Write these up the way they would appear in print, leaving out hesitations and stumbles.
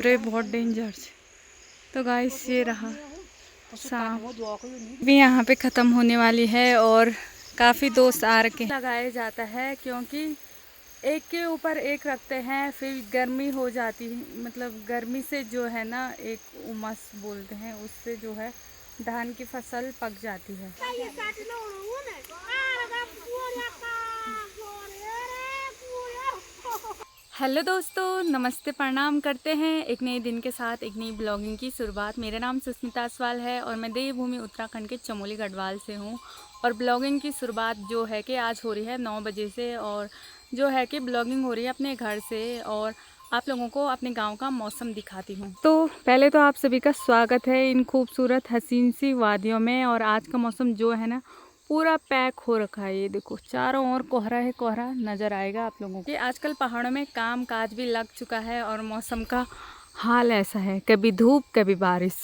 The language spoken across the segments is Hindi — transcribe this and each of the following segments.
रे बहुत डेंजर। तो गाइस ये रहा शाम भी यहाँ पे ख़त्म होने वाली है और काफ़ी दोस्त आ रखे लगाया जाता है क्योंकि एक के ऊपर एक रखते हैं, फिर गर्मी हो जाती है, मतलब गर्मी से जो है ना एक उमस बोलते हैं, उससे जो है धान की फसल पक जाती है। हेलो दोस्तों, नमस्ते, प्रणाम करते हैं एक नए दिन के साथ एक नई ब्लॉगिंग की शुरुआत। मेरा नाम सुष्मिता असवाल है और मैं देवभूमि उत्तराखंड के चमोली गढ़वाल से हूँ। और ब्लॉगिंग की शुरुआत जो है कि आज हो रही है 9 बजे से, और जो है कि ब्लॉगिंग हो रही है अपने घर से और आप लोगों को अपने गांव का मौसम दिखाती हूँ। तो पहले तो आप सभी का स्वागत है इन खूबसूरत हसीन सी वादियों में। और आज का मौसम जो है ना पूरा पैक हो रखा है, ये देखो चारों ओर कोहरा है, कोहरा नज़र आएगा आप लोगों को। ये आजकल पहाड़ों में काम काज भी लग चुका है और मौसम का हाल ऐसा है, कभी धूप कभी बारिश।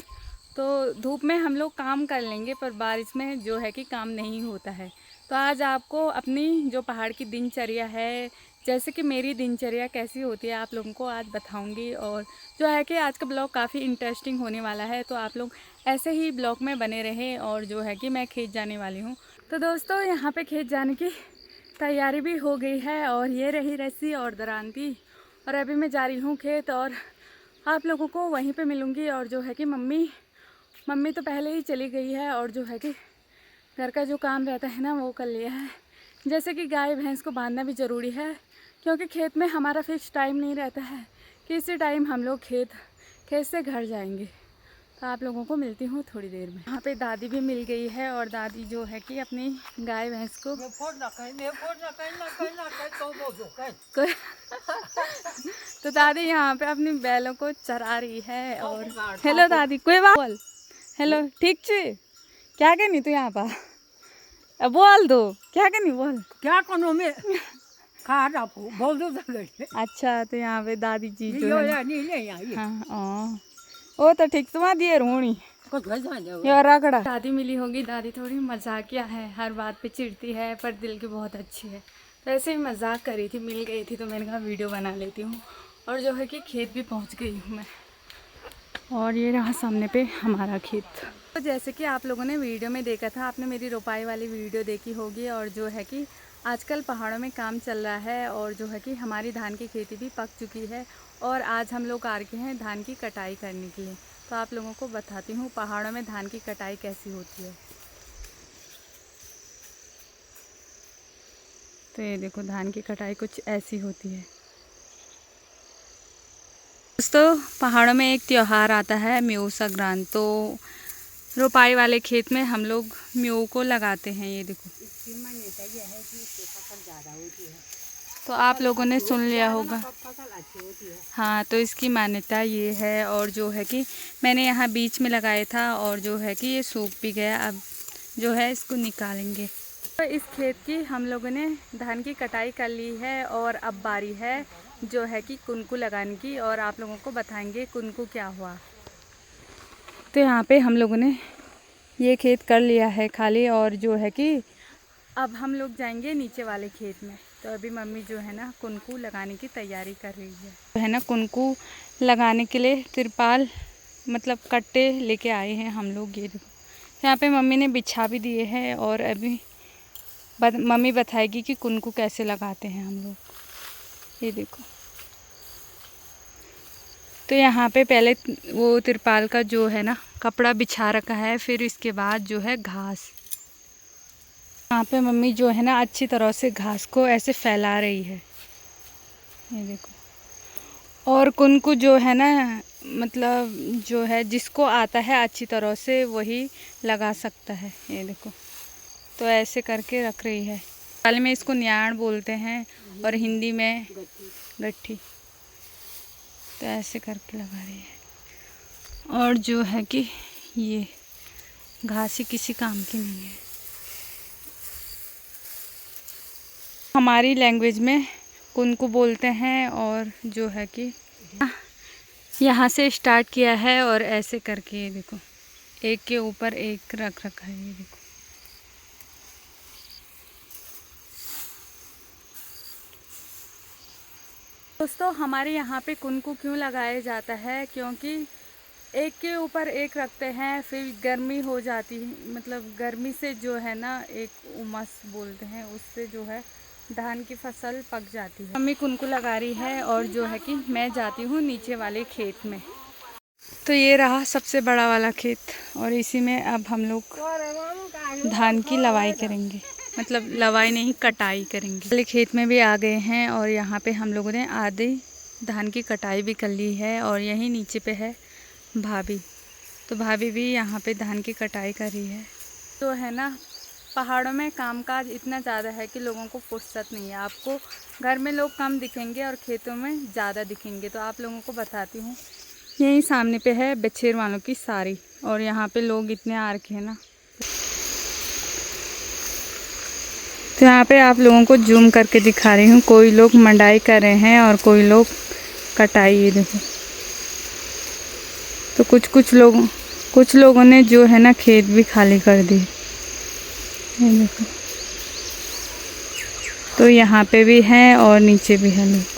तो धूप में हम लोग काम कर लेंगे पर बारिश में जो है कि काम नहीं होता है। तो आज आपको अपनी जो पहाड़ की दिनचर्या है, जैसे कि मेरी दिनचर्या कैसी होती है, आप लोगों को आज बताऊंगी। और जो है कि आज का ब्लॉग काफ़ी इंटरेस्टिंग होने वाला है, तो आप लोग ऐसे ही ब्लॉग में बने रहें। और जो है कि मैं खेत जाने वाली हूँ, तो दोस्तों यहाँ पे खेत जाने की तैयारी भी हो गई है। और ये रही रस्सी और दरांती, और अभी मैं जा रही हूँ खेत और आप लोगों को वहीं पे मिलूँगी। और जो है कि मम्मी तो पहले ही चली गई है और जो है कि घर का जो काम रहता है ना वो कर लिया है। जैसे कि गाय भैंस को बांधना भी ज़रूरी है क्योंकि खेत में हमारा फिक्स टाइम नहीं रहता है कि इसी टाइम हम लोग खेत से घर जाएंगे। तो आप लोगों को मिलती हूँ थोड़ी देर में। यहाँ पे दादी भी मिल गई है और दादी जो है कि अपनी गाय भैंस को तो दादी यहाँ पे अपनी बैलों को चरा रही है। और हेलो दादी, कोई बात बोल। हेलो, ठीक छे? क्या करनी तू यहाँ पर? अब बोल दो, क्या करनी बोल। क्या करो मैं खा रहा हूँ बोल दो। अच्छा, तो यहाँ पे दादी जी जो यो है या नहीं ले आई हाँ वो तो ठीक तुम्हारा दिए रोणी कुछ वैसा यार रगड़ा। दादी मिली होगी, दादी थोड़ी मजाकिया है, हर बात पे चिढ़ती है पर दिल की बहुत अच्छी है। तो ऐसे ही मजाक कर रही थी, मिल गई थी तो मैंने कहा वीडियो बना लेती हूँ। और जो है कि खेत भी पहुँच गई हूँ मैं, और ये रहा सामने पे हमारा खेत। तो जैसे कि आप लोगों ने वीडियो में देखा था, आपने मेरी रोपाई वाली वीडियो देखी होगी। और जो है कि आजकल पहाड़ों में काम चल रहा है और जो है कि हमारी धान की खेती भी पक चुकी है और आज हम लोग आ रखे हैं धान की कटाई करने के लिए। तो आप लोगों को बताती हूँ पहाड़ों में धान की कटाई कैसी होती है। तो ये देखो धान की कटाई कुछ ऐसी होती है। दोस्तों पहाड़ों में एक त्यौहार आता है म्यू संक्रांत, तो रोपाई वाले खेत में हम लोग म्यू को लगाते हैं। ये देखो इसकी मान्यता यह है कि इससे फसल ज़्यादा होती है, तो आप लोगों ने सुन लिया होगा। फसल अच्छी होती है। हाँ, तो इसकी मान्यता ये है। और जो है कि मैंने यहाँ बीच में लगाया था और जो है कि ये सूख भी गया, अब जो है इसको निकालेंगे। तो इस खेत की हम लोगों ने धान की कटाई कर ली है और अब बारी है जो है कि कुनकू लगाने की, और आप लोगों को बताएंगे कुनकू क्या हुआ। तो यहाँ पे हम लोगों ने ये खेत कर लिया है खाली, और जो है कि अब हम लोग जाएंगे नीचे वाले खेत में। तो अभी मम्मी जो है ना कुनकू लगाने की तैयारी कर रही है। तो है ना कुनकू लगाने के लिए तिरपाल मतलब कट्टे लेके आए हैं हम लोग। ये देखो यहाँ पे मम्मी ने बिछा भी दिए हैं और अभी मम्मी बताएगी कि कुनकू कैसे लगाते हैं हम लोग। ये देखो तो यहाँ पे पहले वो तिरपाल का जो है ना कपड़ा बिछा रखा है, फिर इसके बाद जो है घास। यहाँ पे मम्मी जो है ना अच्छी तरह से घास को ऐसे फैला रही है, ये देखो। और कुनकू जो है ना मतलब जो है जिसको आता है अच्छी तरह से वही लगा सकता है। ये देखो तो ऐसे करके रख रही है। नेपाली में इसको न्याण बोलते हैं और हिंदी में गट्ठी। तो ऐसे करके लगा रही है। और जो है कि ये घास ही किसी काम की नहीं है। हमारी लैंग्वेज में कुनकू बोलते हैं। और जो है कि यहाँ से स्टार्ट किया है और ऐसे करके ये देखो एक के ऊपर एक रख रखा है। ये देखो तो दोस्तों हमारे यहाँ पे कुनकू क्यों लगाया जाता है, क्योंकि एक के ऊपर एक रखते हैं, फिर गर्मी हो जाती है, मतलब गर्मी से जो है ना एक उमस बोलते हैं, उससे जो है धान की फसल पक जाती है। मम्मी कुनकू लगा रही है और जो है कि मैं जाती हूँ नीचे वाले खेत में। तो ये रहा सबसे बड़ा वाला खेत और इसी में अब हम लोग धान की लवाई करेंगे, मतलब लवाई नहीं कटाई करेंगे। पहले खेत में भी आ गए हैं और यहाँ पे हम लोगों ने आधे धान की कटाई भी कर ली है और यहीं नीचे पे है भाभी, तो भाभी भी यहाँ पे धान की कटाई कर रही है। तो है ना पहाड़ों में कामकाज इतना ज़्यादा है कि लोगों को फुर्सत नहीं है। आपको घर में लोग कम दिखेंगे और खेतों में ज़्यादा दिखेंगे। तो आप लोगों को बताती हूँ, यहीं सामने पे है बछेर वालों की सारी और यहाँ पे लोग इतने आ रखे हैं ना, तो यहाँ पे आप लोगों को जूम करके दिखा रही हूँ। कोई लोग मंडाई कर रहे हैं और कोई लोग कटाई। ये देखो, तो कुछ लोगों ने जो है ना खेत भी खाली कर दी। ये देखो, तो यहाँ पे भी हैं और नीचे भी हैं लोग।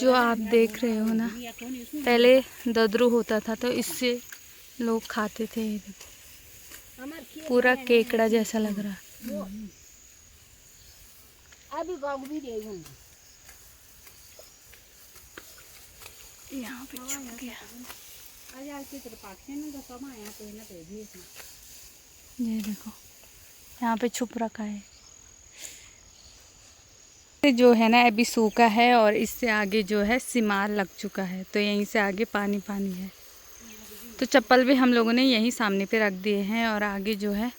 जो आप देख रहे हो ना, पहले ददरू होता था तो इससे लोग खाते थे। ये देखो, पूरा केकड़ा जैसा लग रहा है। यहाँ पे छुप गया। ये देखो, यहाँ पे छुप रखा है। जो है ना अभी सूखा है और इससे आगे जो है सिमार लग चुका है, तो यहीं से आगे पानी पानी है। तो चप्पल भी हम लोगों ने यहीं सामने पे रख दिए हैं और आगे जो है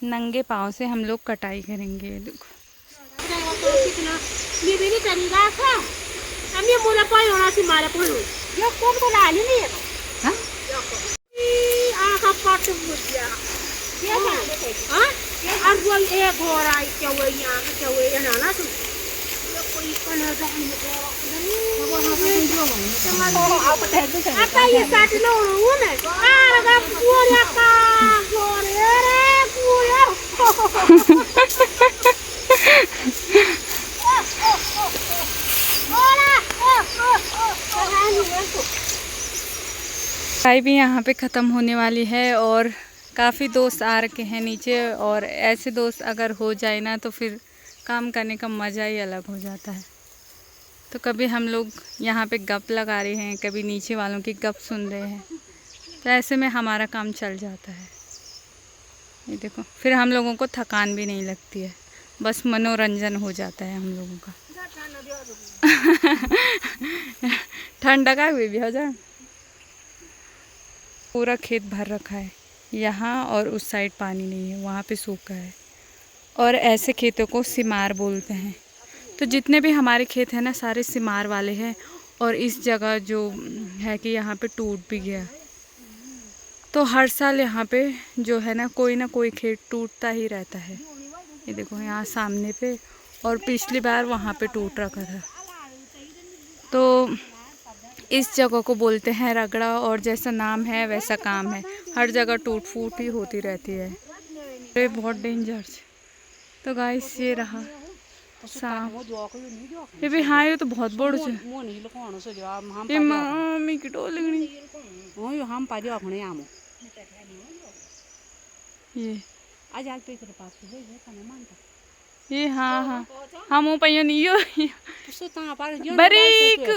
नंगे पाँव से हम लोग कटाई करेंगे। ये देखो, कटाई भी यहाँ पे ख़त्म होने वाली है और काफ़ी दोस्त आ रखे हैं नीचे। और ऐसे दोस्त अगर हो जाए ना तो फिर काम करने का मज़ा ही अलग हो जाता है। तो कभी हम लोग यहाँ पे गप लगा रहे हैं, कभी नीचे वालों की गप सुन रहे हैं, तो ऐसे में हमारा काम चल जाता है। ये देखो, फिर हम लोगों को थकान भी नहीं लगती है, बस मनोरंजन हो जाता है हम लोगों का। ठंडा का भी हो जाए। पूरा खेत भर रखा है यहाँ और उस साइड पानी नहीं है, वहाँ पे सूखा है। और ऐसे खेतों को सिमार बोलते हैं। तो जितने भी हमारे खेत हैं ना सारे सिमार वाले हैं। और इस जगह जो है कि यहाँ पे टूट भी गया, तो हर साल यहाँ पे जो है ना कोई खेत टूटता ही रहता है। ये देखो यहाँ सामने पे, और पिछली बार वहाँ पे टूट रखा था। तो इस जगह को बोलते हैं रगड़ा, और जैसा नाम है वैसा काम है। हर जगह टूट फूट ही होती रहती है। ये बहुत डेंजर। तो गाइस ये रहा सांप। ये भी हाँ, ये तो बहुत बड़ है। ये मम्मी की टोलनी। ये हाँ हम पहियो नहीं हो बड़ी कुछ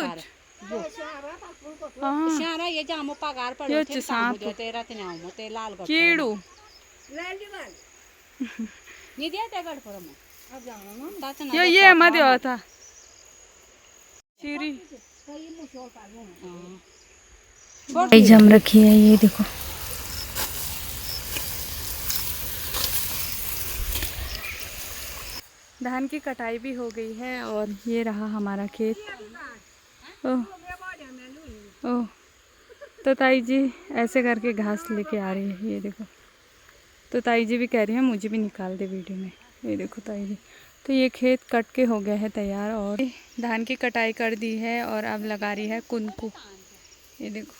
ये सांप कीड़ू ये मत था। चीरी जम रखी है, ये देखो। धान की कटाई भी हो गई है और ये रहा हमारा खेत। ओह ओह, तो ताई जी ऐसे करके घास लेके आ रही है, ये देखो। तो ताई जी भी कह रही है मुझे भी निकाल दे वीडियो में, ये देखो ताई जी। तो ये खेत कट के हो गया है तैयार और धान की कटाई कर दी है और अब लगा रही है कुनकू, ये देखो।